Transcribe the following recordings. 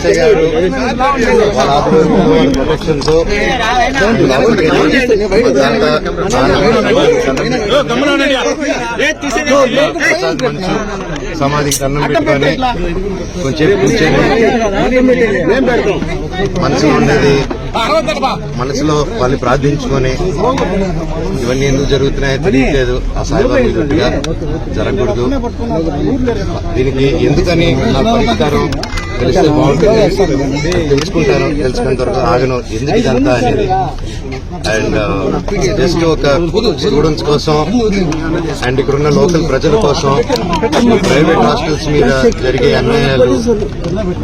SI గారు వాళ్ళ ఆధ్వర్యంలో ప్రొటెక్షన్ తో సమాధికి దండం పెట్టుకొని కొంచెం కూర్చొని మనసులో ఉండేది మనసులో వాళ్ళని ప్రార్థించుకొని ఇవన్నీ ఎందుకు జరుగుతున్నాయో తెలియట్లేదు. ఆ సాయిబాబా గట్టిగా జరగకూడదు, దీనికి ఎందుకని నా పరిష్కారం తెలిస్తే బాగుంటుంది, తెలుసుకుంటాను. తెలుసుకున్న తర్వాత ఆగను ఎందుకు ఇదంతా అనేది. అండ్ జస్ట్ ఒక స్టూడెంట్స్ కోసం అండ్ ఇక్కడున్న లోకల్ ప్రజల కోసం ప్రైవేట్ హాస్టల్స్ మీద జరిగే అన్యాయాలు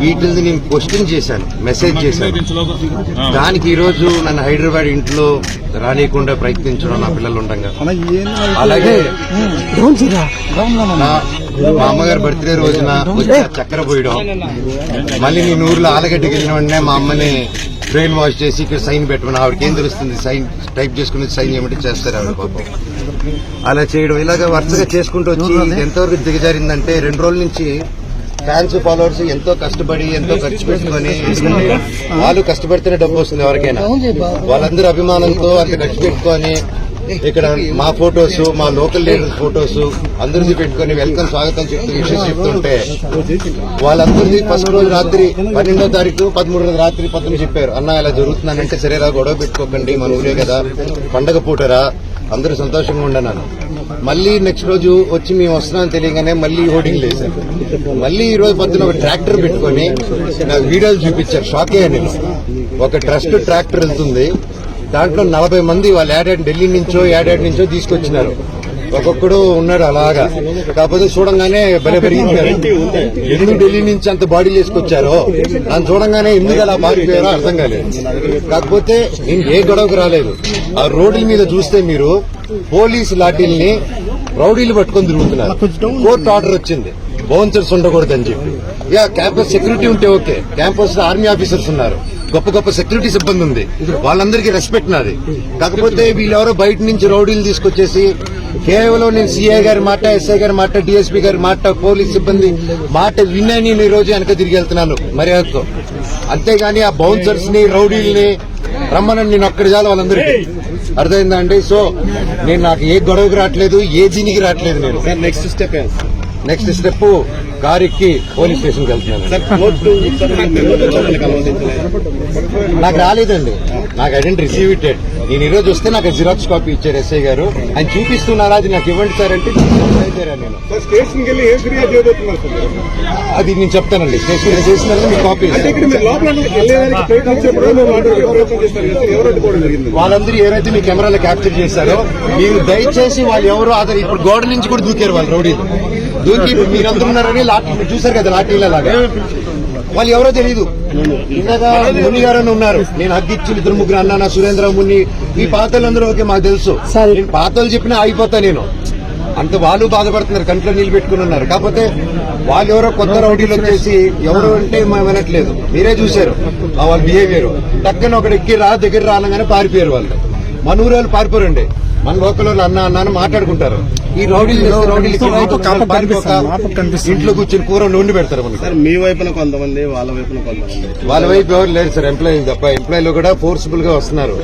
వీటిని నేను క్వశ్చన్ చేశాను, మెసేజ్ చేశాను. దానికి ఈ రోజు నన్ను హైదరాబాద్ ఇంట్లో రానియకుండా ప్రయత్నించడం నా పిల్లలు ఉండగా, అలాగే మా అమ్మగారు బర్త్డే రోజున వచ్చి చక్కెర పోయడం, మళ్ళీ నేను ఊర్లో ఆలగడ్డకి వెళ్ళిన వెంటనే మా అమ్మని బ్రెయిన్ వాష్ చేసి ఇక్కడ సైన్ పెట్టమని, ఆవిడకి ఏం తెలుస్తుంది సైన్ టైప్ చేసుకుని సైన్ చేయమంటే చేస్తారు ఆవిడ పాపం. అలా చేయడం ఇలాగ వరుసగా చేసుకుంటూ వచ్చి ఎంతవరకు దిగజారిందంటే 2 రోజుల నుంచి ఫ్యాన్స్ ఫాలోవర్స్ ఎంతో కష్టపడి ఎంతో ఖర్చు పెట్టుకొని, ఎందుకంటే వాళ్ళు కష్టపడితేనే డబ్బు వస్తుంది ఎవరికైనా, వాళ్ళందరూ అభిమానంతో అంత ఖర్చు పెట్టుకొని ఇక్కడ మా ఫొటోస్ మా లోకల్ లీడర్ ఫొటోస్ అందరిది పెట్టుకుని వెల్కమ్ స్వాగతం చెప్తూ విషయం చెప్తుంటే వాళ్ళందరిది ఫస్ట్ రోజు రాత్రి 12వ తారీఖు 13వ రాత్రి 19 చెప్పారు, అన్న ఇలా జరుగుతుందనంటే సరేరా గొడవ పెట్టుకోకండి మన ఊరే కదా పండగ పూటరా అందరూ సంతోషంగా ఉండన్నాను. మళ్ళీ నెక్స్ట్ రోజు వచ్చి మేము వస్తున్నామని తెలియగానే మళ్ళీ హోర్డింగ్ వేశారు. మళ్ళీ ఈ రోజు పొద్దున ఒక ట్రాక్టర్ పెట్టుకుని నాకు వీడియోలు చూపించారు, షాక్ అయ్యా నేను. ఒక ట్రస్ట్ ట్రాక్టర్ వెళ్తుంది, దాంట్లో 40 మంది వాళ్ళు ఢిల్లీ నుంచో యాడాడ్ నుంచో తీసుకొచ్చినారు. ఒక్కొక్కడు ఉన్నాడు అలాగా, కాకపోతే చూడంగానే భలే పెరిగించారు. ఎందుకు ఢిల్లీ నుంచి అంత బాడీలు వేసుకొచ్చారో నన్ను చూడంగానే ఎందుకు అలా మారిపోయారో అర్థం కాలేదు. కాకపోతే నేను ఏ గొడవకు రాలేదు. ఆ రోడ్ల మీద చూస్తే మీరు పోలీసు లాఠీల్ని రౌడీలు పట్టుకొని తిరుగుతున్నారు. కోర్టు ఆర్డర్ వచ్చింది బౌన్సర్స్ ఉండకూడదని చెప్పి. ఇక క్యాంపస్ సెక్యూరిటీ ఉంటే ఓకే, క్యాంపస్ లో ఆర్మీ ఆఫీసర్స్ ఉన్నారు, గొప్ప గొప్ప సెక్యూరిటీ సిబ్బంది ఉంది, వాళ్ళందరికీ రెస్పెక్ట్ నాది. కాకపోతే వీళ్ళెవరో బయట నుంచి రౌడీలు తీసుకొచ్చేసి కేవలం నేను సీఐ గారి మాట, ఎస్ఐ గారి మాట, డీఎస్పీ గారి మాట, పోలీస్ సిబ్బంది మాట విన్నా నేను ఈ రోజు వెనక తిరిగి వెళ్తున్నాను మర్యాదతో. అంతేగాని ఆ బౌన్సర్స్ ని రౌడీల్ని రమ్మనని నేను ఒక్కడి చాలు వాళ్ళందరికీ, అర్థమైందా అండి? సో నేను నాకు ఏ గొడవకి రావట్లేదు, ఏ దీనికి రావట్లేదు. నేను నెక్స్ట్ స్టెప్ కారు ఎక్కి పోలీస్ స్టేషన్కి వెళ్తున్నాను. నాకు రాలేదండి, నాకు ఐ డెంట్ రిసీవ్ ఇట్. నేను ఈ రోజు వస్తే నాకు జిరాక్స్ కాపీ ఇచ్చారు ఎస్ఐ గారు, ఆయన చూపిస్తున్నారా అది నాకు ఇవ్వండి సార్ అంటే నేను అది నేను చెప్తానండి. స్టేషన్ చేసిన మీకు కాపీ వాళ్ళందరూ ఎవరైతే మీ కెమెరాలో క్యాప్చర్ చేశారో మీరు దయచేసి వాళ్ళు ఎవరు అతను ఇప్పుడు గోడ నుంచి కూడా దూకారు వాళ్ళు రౌడీలు దూకి మీరందరూ ఉన్నారని లాఠీ చూశారు కదా లాఠీలలాగా, వాళ్ళు ఎవరో తెలియదు. ఇందాక ముని గారని ఉన్నారు, నేను హగ్గిచ్చి 2 అన్న సురేంద్ర ముని ఈ పాతలందరూ ఓకే మాకు తెలుసు. నేను పాతలు చెప్పినా ఆగిపోతా నేను, అంత వాళ్ళు బాధపడుతున్నారు, కంట్లో నీళ్లు పెట్టుకుని ఉన్నారు. కాకపోతే వాళ్ళు ఎవరో కొత్త రౌడీలు వచ్చేసి ఎవరు అంటే మేము వినట్లేదు, మీరే చూశారు వాళ్ళ బిహేవియర్. టక్కన ఒకటి ఎక్కి దగ్గర రానగానే పారిపోయారు వాళ్ళు. మన ఊరు వాళ్ళు పారిపోరండి, మన లోకల్ వాళ్ళు అన్న అని మాట్లాడుకుంటారు. ఈ రౌడీలు ఇంట్లో కూర్చొని కూర వండి పెడతారు మనకి. మీ వైపున కొంతమంది, వాళ్ళ వైపున కొంతమంది. వాళ్ళ వైపు ఎవరు లేదు సార్, ఎంప్లాయీ తప్ప. ఎంప్లాయీలు కూడా ఫోర్స్ఫుల్ గా వస్తున్నారు.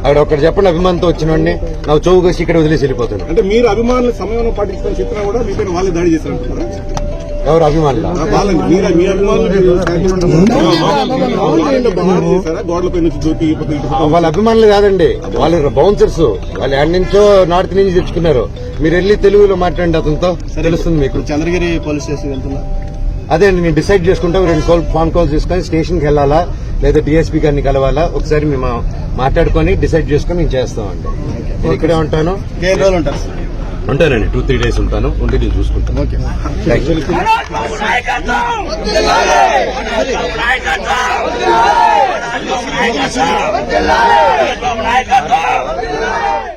అక్కడ ఒక్కటి చెప్పండి, అభిమానంతో వచ్చిన వాడిని నాకు చౌక వచ్చి ఇక్కడ వదిలేసి వెళ్ళిపోతాను. అంటే మీరు అభిమానులు సమయంలో పాటిస్తున్న చిత్రం కూడా మీ పేరు వాళ్ళే దాడి చేశారంటున్నారా? ఎవరు అభిమానులు? వాళ్ళ అభిమానులు కాదండి, వాళ్ళు బౌన్సర్స్. వాళ్ళు ఎక్కడి నుంచో నార్త్ నుంచి తెచ్చుకున్నారు. మీరు వెళ్ళి తెలుగులో మాట్లాడండి, అతనితో తెలుస్తుంది మీకు. చంద్రగిరి పోలీస్ స్టేషన్ వెళ్తున్నా అదే అండి, నేను డిసైడ్ చేసుకుంటాం. 2 ఫోన్ కాల్స్ తీసుకొని స్టేషన్కి వెళ్ళాలా లేదా డిఎస్పీ గారిని కలవాలా ఒకసారి మేము మాట్లాడుకొని డిసైడ్ చేసుకుని మేము చేస్తామండి. నేను ఇక్కడే ఉంటాను. ఉంటానండి, 2-3 days ఉంటాను. ఉంటే నేను చూసుకుంటాను. Okay, thank you.